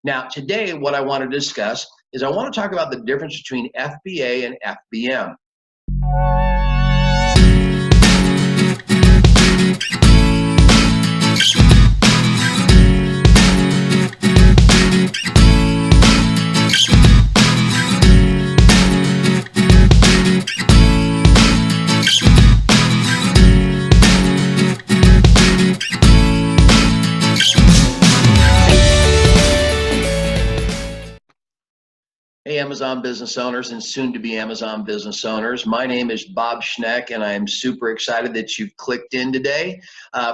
Now, today, what I want to discuss is I want to talk about the difference between FBA and FBM. Hey, Amazon business owners and soon to be Amazon business owners. My name is Bob Schneck, and I am super excited that you've clicked in today.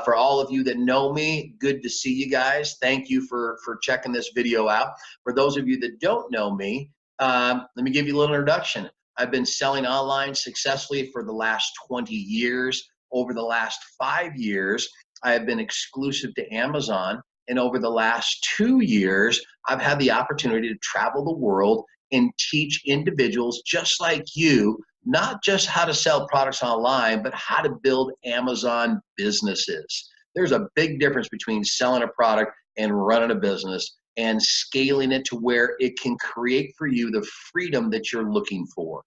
For all of you that know me, good to see you guys. Thank you for checking this video out. For those of you that don't know me, let me give you a little introduction. I've been selling online successfully for the last 20 years. Over the last 5 years, I have been exclusive to Amazon. And over the last 2 years, I've had the opportunity to travel the world and teach individuals just like you, not just how to sell products online, but how to build Amazon businesses. There's a big difference between selling a product and running a business and scaling it to where it can create for you the freedom that you're looking for.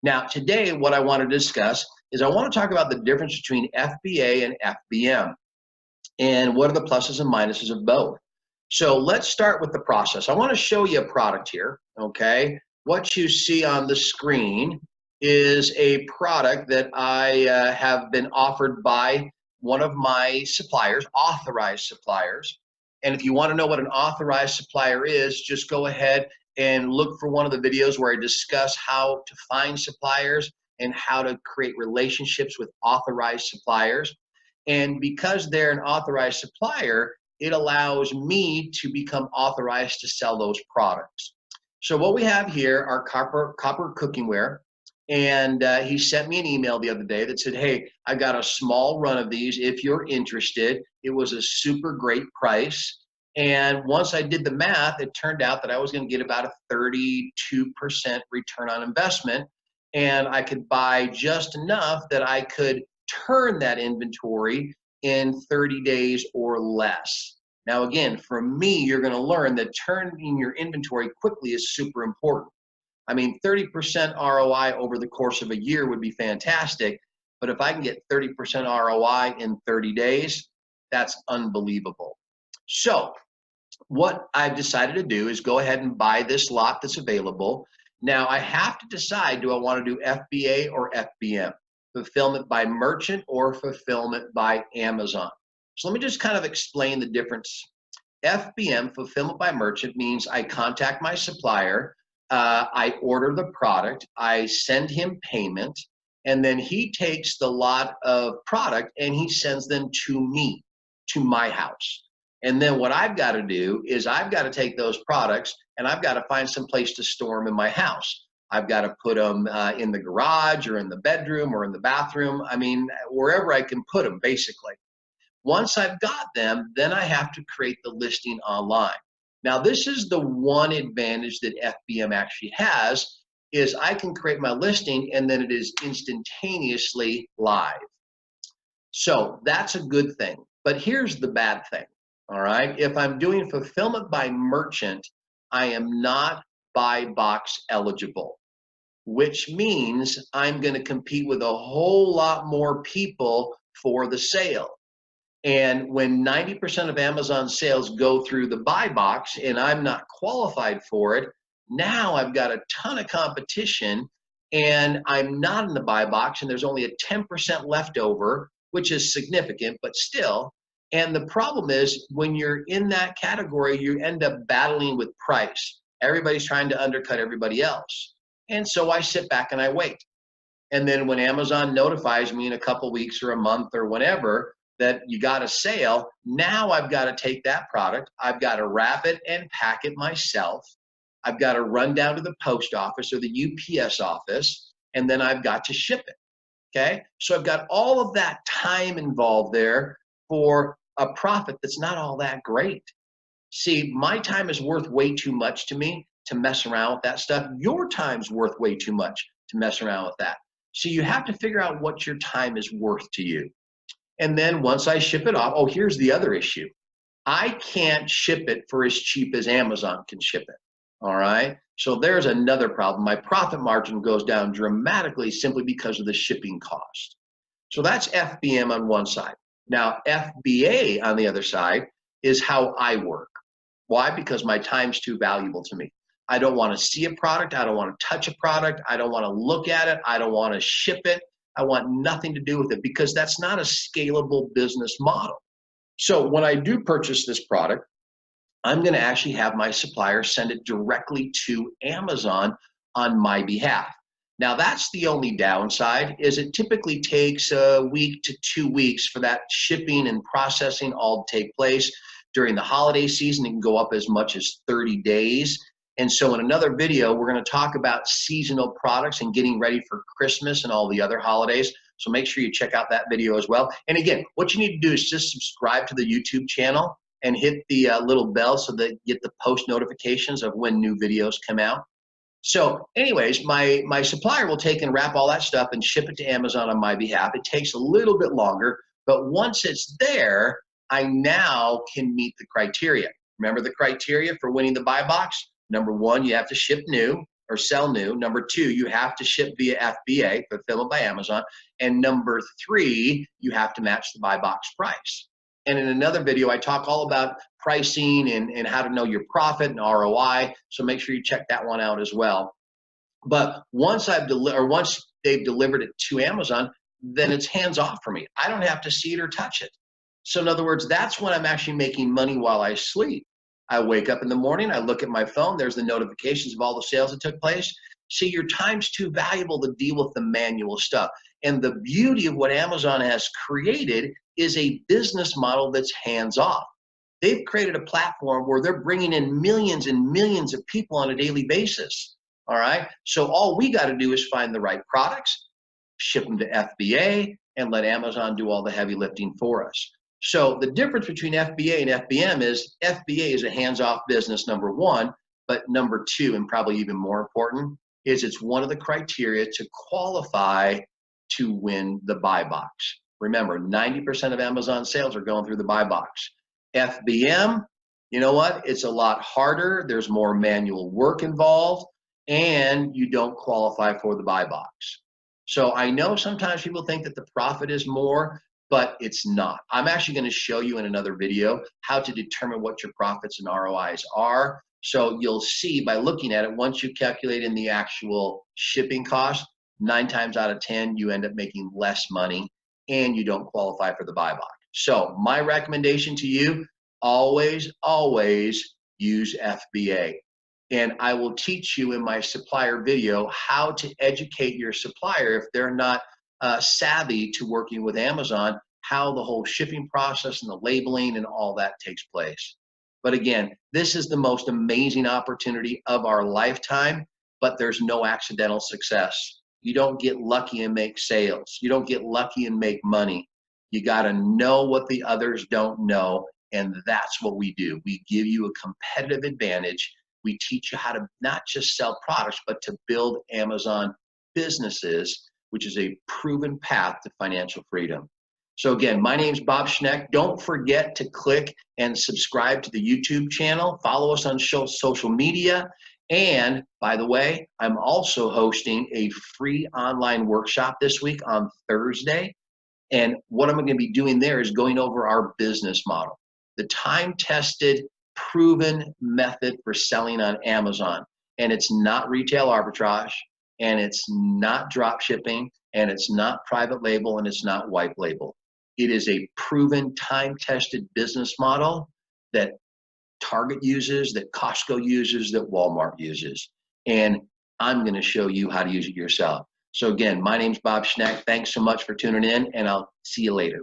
Now, today, what I want to discuss is I want to talk about the difference between FBA and FBM and what are the pluses and minuses of both. So let's start with the process. I want to show you a product here, okay? What you see on the screen is a product that I have been offered by one of my suppliers, authorized suppliers. And if you want to know what an authorized supplier is, just go ahead and look for one of the videos where I discuss how to find suppliers and how to create relationships with authorized suppliers. And because they're an authorized supplier, it allows me to become authorized to sell those products. So what we have here are copper cookingware, and he sent me an email the other day that said, hey, I got a small run of these if you're interested. It was a super great price. And once I did the math, it turned out that I was going to get about a 32% return on investment, and I could buy just enough that I could turn that inventory in 30 days or less. Now, again, from me, you're going to learn that turning your inventory quickly is super important. I mean, 30% ROI over the course of a year would be fantastic, but if I can get 30% ROI in 30 days, that's unbelievable. So what I've decided to do is go ahead and buy this lot that's available. Now, I have to decide, do I want to do FBA or FBM? Fulfillment by merchant or fulfillment by Amazon. So let me just kind of explain the difference. FBM, fulfillment by merchant, means I contact my supplier, I order the product, I send him payment, and then he takes the lot of product and he sends them to me, to my house. And then what I've got to do is I've got to take those products and I've got to find some place to store them in my house. I've got to put them in the garage or in the bedroom or in the bathroom. I mean, wherever I can put them, basically. Once I've got them, then I have to create the listing online. Now, this is the one advantage that FBM actually has, is I can create my listing and then it is instantaneously live. So that's a good thing. But here's the bad thing, all right? If I'm doing fulfillment by merchant, I am not buy box eligible, which means I'm going to compete with a whole lot more people for the sale. And when 90% of Amazon sales go through the buy box and I'm not qualified for it, now I've got a ton of competition and I'm not in the buy box and there's only a 10% left over, which is significant, but still. And the problem is when you're in that category, you end up battling with price. Everybody's trying to undercut everybody else. And so I sit back and I wait. And then when Amazon notifies me in a couple weeks or a month or whenever that you got a sale, now I've got to take that product, I've got to wrap it and pack it myself. I've got to run down to the post office or the UPS office, and then I've got to ship it, okay? So I've got all of that time involved there for a profit that's not all that great. See, my time is worth way too much to me to mess around with that stuff. Your time's worth way too much to mess around with that. So you have to figure out what your time is worth to you. And then once I ship it off, oh, here's the other issue. I can't ship it for as cheap as Amazon can ship it. All right. So there's another problem. My profit margin goes down dramatically simply because of the shipping cost. So that's FBM on one side. Now, FBA on the other side is how I work. Why? Because my time's too valuable to me. I don't want to see a product. I don't want to touch a product. I don't want to look at it. I don't want to ship it. I want nothing to do with it because that's not a scalable business model. So when I do purchase this product, I'm going to actually have my supplier send it directly to Amazon on my behalf. Now that's the only downside is it typically takes a week to 2 weeks for that shipping and processing all to take place. During the holiday season, it can go up as much as 30 days. And so in another video, we're going to talk about seasonal products and getting ready for Christmas and all the other holidays. So make sure you check out that video as well. And again, what you need to do is just subscribe to the YouTube channel and hit the little bell so that you get the post notifications of when new videos come out. So anyways, my supplier will take and wrap all that stuff and ship it to Amazon on my behalf. It takes a little bit longer, but once it's there, I now can meet the criteria. Remember the criteria for winning the buy box? Number one, you have to ship new or sell new. Number two, you have to ship via FBA, fulfillment by Amazon. And number three, you have to match the buy box price. And in another video, I talk all about pricing and how to know your profit and ROI. So make sure you check that one out as well. But once they've delivered it to Amazon, then it's hands off for me. I don't have to see it or touch it. So in other words, that's when I'm actually making money while I sleep. I wake up in the morning, I look at my phone, there's the notifications of all the sales that took place. See, your time's too valuable to deal with the manual stuff. And the beauty of what Amazon has created is a business model that's hands off. They've created a platform where they're bringing in millions and millions of people on a daily basis. All right. So all we got to do is find the right products, ship them to FBA, and let Amazon do all the heavy lifting for us. So the difference between FBA and FBM is FBA is a hands-off business, number one, but number two, and probably even more important, is it's one of the criteria to qualify to win the buy box. Remember, 90% of Amazon sales are going through the buy box. FBM, you know what? It's a lot harder. There's more manual work involved, and you don't qualify for the buy box. So I know sometimes people think that the profit is more, but it's not. I'm actually going to show you in another video how to determine what your profits and ROIs are. So you'll see by looking at it, once you calculate in the actual shipping cost, 9 times out of 10, you end up making less money and you don't qualify for the buy box. So my recommendation to you, always, always use FBA. And I will teach you in my supplier video how to educate your supplier if they're not savvy to working with Amazon, how the whole shipping process and the labeling and all that takes place. But again, this is the most amazing opportunity of our lifetime, but there's no accidental success. You don't get lucky and make sales. You don't get lucky and make money. You got to know what the others don't know, and that's what we do. We give you a competitive advantage. We teach you how to not just sell products, but to build Amazon businesses, which is a proven path to financial freedom. So again, my name's Bob Schneck. Don't forget to click and subscribe to the YouTube channel. Follow us on social media. And by the way, I'm also hosting a free online workshop this week on Thursday. And what I'm going to be doing there is going over our business model, the time-tested, proven method for selling on Amazon. And it's not retail arbitrage, and it's not drop shipping, and it's not private label, and it's not white label. It is a proven, time-tested business model that Target uses, that Costco uses, that Walmart uses. And I'm going to show you how to use it yourself. So again, my name's Bob Schneck. Thanks so much for tuning in, and I'll see you later.